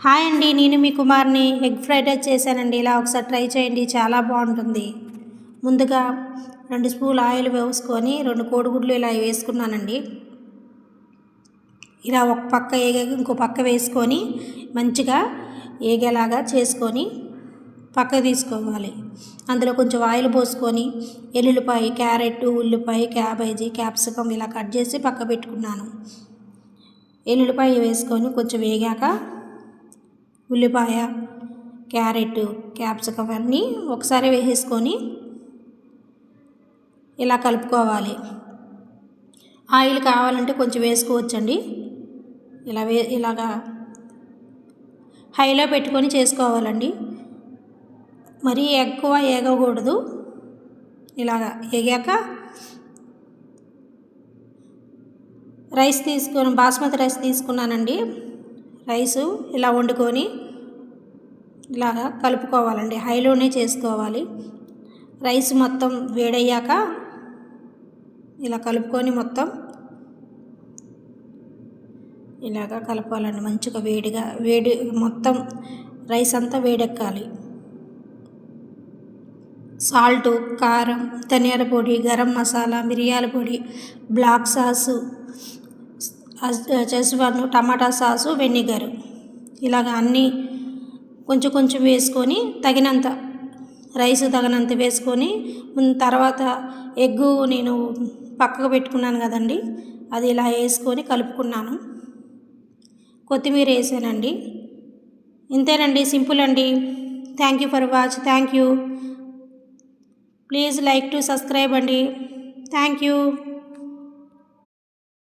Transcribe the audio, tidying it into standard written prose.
Hi అండి, నేను మీ కుమార్ని. ఎగ్ ఫ్రైడ్ రైస్ చేశానండి. ఇలా ఒకసారి ట్రై చేయండి, చాలా బాగుంటుంది. ముందుగా 2 స్పూన్లు ఆయిల్ వేసుకొని 2 కోడిగుడ్లు ఇలా వేసుకున్నానండి. ఇలా ఒక పక్క ఏగాక ఇంకో పక్క వేసుకొని మంచిగా ఏగేలాగా చేసుకొని పక్క తీసుకోవాలి. అందులో కొంచెం ఆయిల్ పోసుకొని ఎల్లుల్లిపాయ, క్యారెట్, ఉల్లిపాయ, క్యాబేజీ, క్యాప్సికమ్ ఇలా కట్ చేసి పక్క పెట్టుకున్నాను. ఎల్లుల్లిపాయ వేసుకొని కొంచెం వేగాక ఉల్లిపాయ, క్యారెట్, క్యాప్సికమ్ అన్నీ ఒకసారి వేసేసుకొని ఇలా కలుపుకోవాలి. ఆయిల్ కావాలంటే కొంచెం వేసుకోవచ్చండి. ఇలాగా హైలో పెట్టుకొని చేసుకోవాలండి. మరీ ఎక్కువ ఏగకూడదు. ఇలాగా ఏగాక బాస్మతి రైస్ తీసుకున్నానండి. రైసు ఇలా వండుకొని ఇలాగా కలుపుకోవాలండి. హైలోనే చేసుకోవాలి. రైస్ మొత్తం వేడయ్యాక ఇలా కలుపుకొని మొత్తం ఇలాగా కలపాలండి. మంచిగా వేడి మొత్తం రైస్ అంతా వేడెక్కాలి. సాల్టు, కారం, ధనియాల పొడి, గరం మసాలా, మిరియాల పొడి, బ్లాక్ సాసు, చెజ్వాన్, టమాటా సాసు, వెనిగర్ ఇలాగ అన్నీ కొంచెం కొంచెం వేసుకొని తగినంత రైస్ తగినంత వేసుకొని తర్వాత ఎగ్గు నేను పక్కకు పెట్టుకున్నాను కదండి, అది ఇలా వేసుకొని కలుపుకున్నాను. కొత్తిమీర వేసానండి. ఇంతేనండి, సింపుల్ అండి. Thank you for watch. Thank you. Please like to subscribe అండి. Thank you.